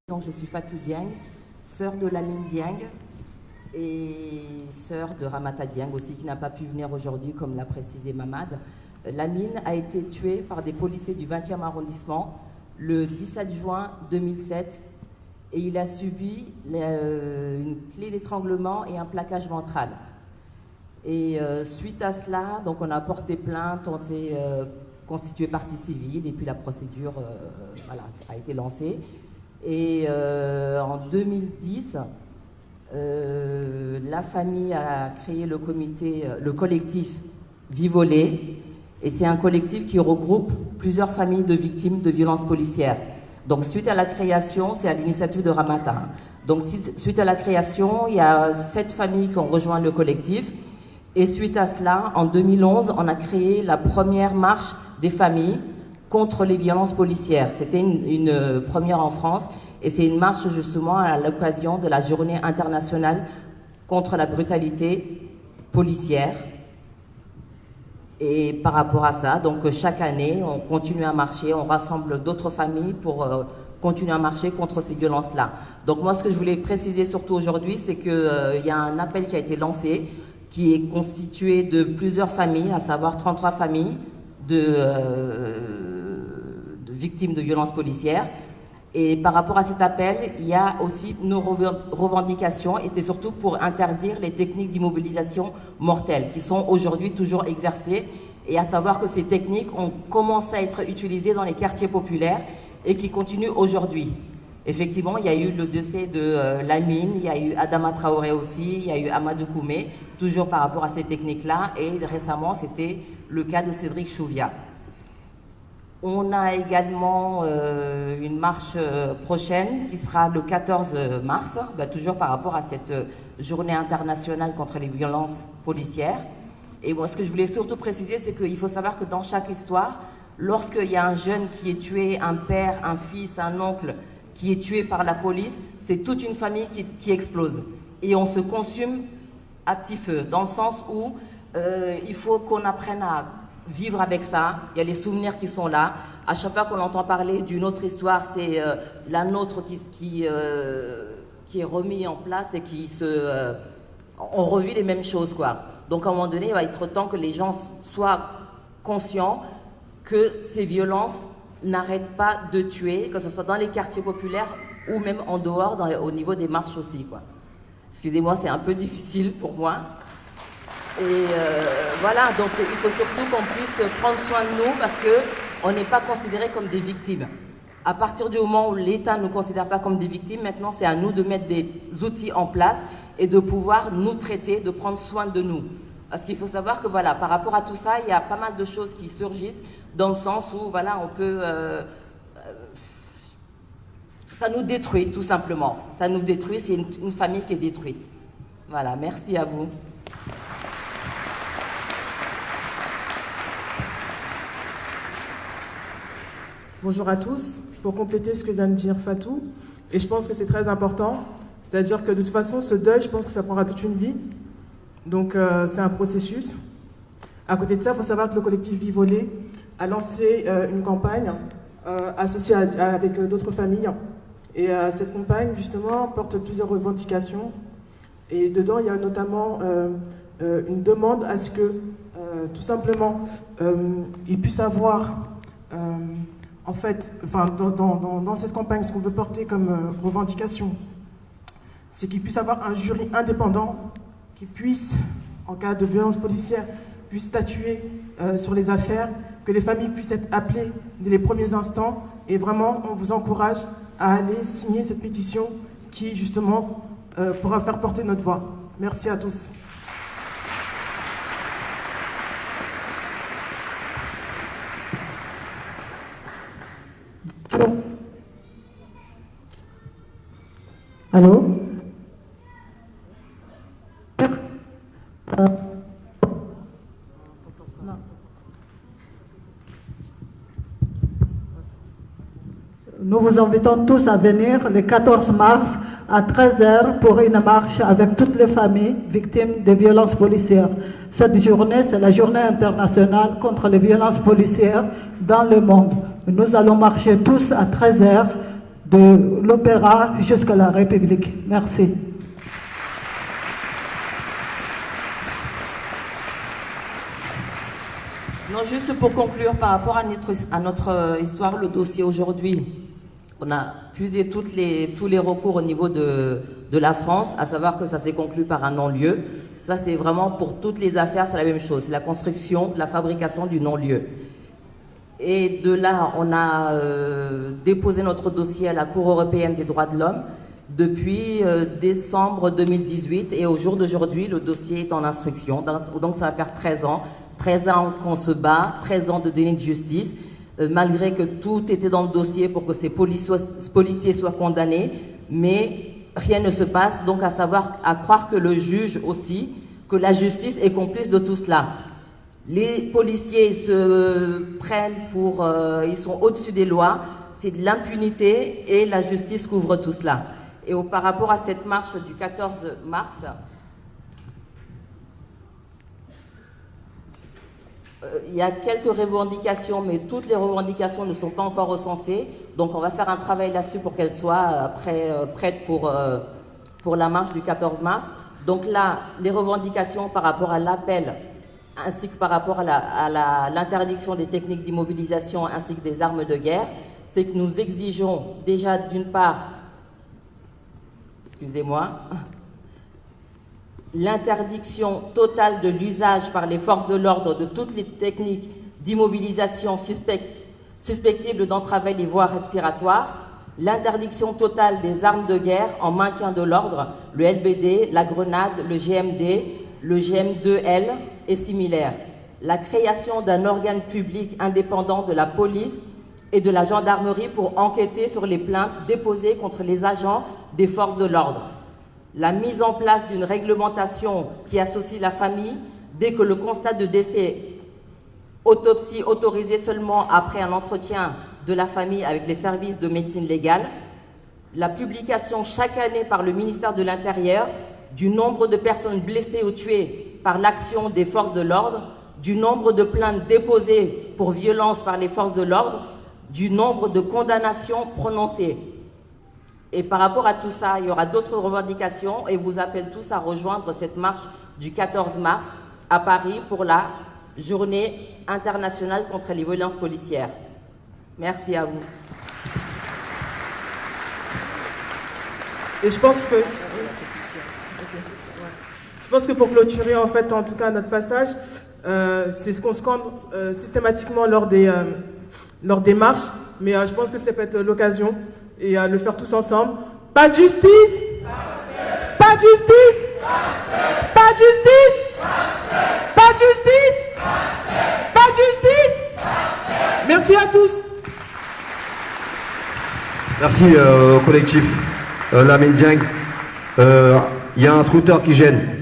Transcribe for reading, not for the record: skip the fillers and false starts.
Donc, je suis Fatou Dieng, sœur de Lamine Dieng et sœur de Ramata Dieng aussi, qui n'a pas pu venir aujourd'hui, comme l'a précisé Mamad. Lamine a été tué par des policiers du 20e arrondissement le 17 juin 2007 et il a subi une clé d'étranglement et un plaquage ventral. Et suite à cela, donc on a porté plainte, on s'est constitué partie civile et puis la procédure a été lancée. Et en 2010, la famille a créé le collectif Vivolé, et c'est un collectif qui regroupe plusieurs familles de victimes de violences policières. Donc suite à la création, c'est à l'initiative de Ramata. Donc suite à la création, il y a 7 familles qui ont rejoint le collectif, et suite à cela, en 2011, on a créé la première marche des familles contre les violences policières. C'était une première en France et c'est une marche justement à l'occasion de la journée internationale contre la brutalité policière. Et par rapport à ça, donc chaque année, on continue à marcher, on rassemble d'autres familles pour continuer à marcher contre ces violences-là. Donc moi, ce que je voulais préciser surtout aujourd'hui, c'est qu'il y a un appel qui a été lancé, qui est constitué de plusieurs familles, à savoir 33 familles de victimes de violences policières. Et par rapport à cet appel, il y a aussi nos revendications, et c'est surtout pour interdire les techniques d'immobilisation mortelle qui sont aujourd'hui toujours exercées, et à savoir que ces techniques ont commencé à être utilisées dans les quartiers populaires et qui continuent aujourd'hui. Effectivement, il y a eu le décès de Lamine, il y a eu Adama Traoré aussi, il y a eu Amadou Koumé, toujours par rapport à ces techniques-là, et récemment, c'était le cas de Cédric Chouviat. On a également une marche prochaine qui sera le 14 mars, toujours par rapport à cette journée internationale contre les violences policières. Et moi, ce que je voulais surtout préciser, c'est qu'il faut savoir que dans chaque histoire, lorsqu'il y a un jeune qui est tué, un père, un fils, un oncle, qui est tué par la police, c'est toute une famille qui explose. Et on se consume à petit feu, dans le sens où il faut qu'on apprenne à vivre avec ça. Il y a les souvenirs qui sont là. À chaque fois qu'on entend parler d'une autre histoire, c'est la nôtre qui est remis en place et on revit les mêmes choses, quoi. Donc à un moment donné, il va être temps que les gens soient conscients que ces violences n'arrêtent pas de tuer, que ce soit dans les quartiers populaires ou même en dehors, au niveau des marches aussi, quoi. Excusez-moi, c'est un peu difficile pour moi. Et voilà, donc il faut surtout qu'on puisse prendre soin de nous parce qu'on n'est pas considérés comme des victimes. À partir du moment où l'État ne nous considère pas comme des victimes, maintenant c'est à nous de mettre des outils en place et de pouvoir nous traiter, de prendre soin de nous. Parce qu'il faut savoir que voilà, par rapport à tout ça, il y a pas mal de choses qui surgissent dans le sens où voilà, on peut... ça nous détruit tout simplement. Ça nous détruit, c'est une famille qui est détruite. Voilà, merci à vous. Bonjour à tous. Pour compléter ce que vient de dire Fatou, et je pense que c'est très important, c'est-à-dire que de toute façon, ce deuil, je pense que ça prendra toute une vie. Donc c'est un processus. À côté de ça, il faut savoir que le collectif Vivolé a lancé une campagne associée avec d'autres familles. Et cette campagne, justement, porte plusieurs revendications. Et dedans, il y a notamment une demande à ce que, tout simplement, ils puissent avoir... en fait, dans cette campagne, ce qu'on veut porter comme revendication, c'est qu'il puisse y avoir un jury indépendant qui puisse, en cas de violence policière, puisse statuer sur les affaires, que les familles puissent être appelées dès les premiers instants. Et vraiment, on vous encourage à aller signer cette pétition qui, justement, pourra faire porter notre voix. Merci à tous. Allô? Nous vous invitons tous à venir le 14 mars à 13h pour une marche avec toutes les familles victimes de violences policières. Cette journée, c'est la journée internationale contre les violences policières dans le monde. Nous allons marcher tous à 13h de l'Opéra jusqu'à la République. Merci. Non, juste pour conclure par rapport à notre histoire, le dossier aujourd'hui, on a puisé tous les recours au niveau de la France, à savoir que ça s'est conclu par un non-lieu. Ça, c'est vraiment pour toutes les affaires, c'est la même chose. C'est la construction, la fabrication du non-lieu. Et de là, on a déposé notre dossier à la Cour européenne des droits de l'homme depuis décembre 2018. Et au jour d'aujourd'hui, le dossier est en instruction. Donc, ça va faire 13 ans. 13 ans qu'on se bat, 13 ans de déni de justice, malgré que tout était dans le dossier pour que ces policiers soient condamnés, mais rien ne se passe. Donc à croire que le juge aussi, que la justice est complice de tout cela. Les policiers se prennent pour... ils sont au-dessus des lois, c'est de l'impunité et la justice couvre tout cela. Et par rapport à cette marche du 14 mars... il y a quelques revendications, mais toutes les revendications ne sont pas encore recensées. Donc on va faire un travail là-dessus pour qu'elles soient prêtes pour la marche du 14 mars. Donc là, les revendications par rapport à l'appel, ainsi que par rapport à l'interdiction des techniques d'immobilisation ainsi que des armes de guerre, c'est que nous exigeons déjà d'une part, excusez-moi, l'interdiction totale de l'usage par les forces de l'ordre de toutes les techniques d'immobilisation susceptibles d'entraver les voies respiratoires, l'interdiction totale des armes de guerre en maintien de l'ordre, le LBD, la grenade, le GMD, le GM2L et similaires, la création d'un organe public indépendant de la police et de la gendarmerie pour enquêter sur les plaintes déposées contre les agents des forces de l'ordre, la mise en place d'une réglementation qui associe la famille dès que le constat de décès, autopsie autorisée seulement après un entretien de la famille avec les services de médecine légale, la publication chaque année par le ministère de l'Intérieur du nombre de personnes blessées ou tuées par l'action des forces de l'ordre, du nombre de plaintes déposées pour violence par les forces de l'ordre, du nombre de condamnations prononcées. Et par rapport à tout ça, il y aura d'autres revendications et vous appelle tous à rejoindre cette marche du 14 mars à Paris pour la Journée internationale contre les violences policières. Merci à vous. Et je pense que pour clôturer en fait, en tout cas notre passage, c'est ce qu'on scande systématiquement lors des marches, mais je pense que ça peut être l'occasion et le faire tous ensemble. Pas de justice, pas de justice, pas de justice, pas de justice, pas de justice. Merci à tous. Merci au collectif Lamine Dieng. Il y a un scooter qui gêne.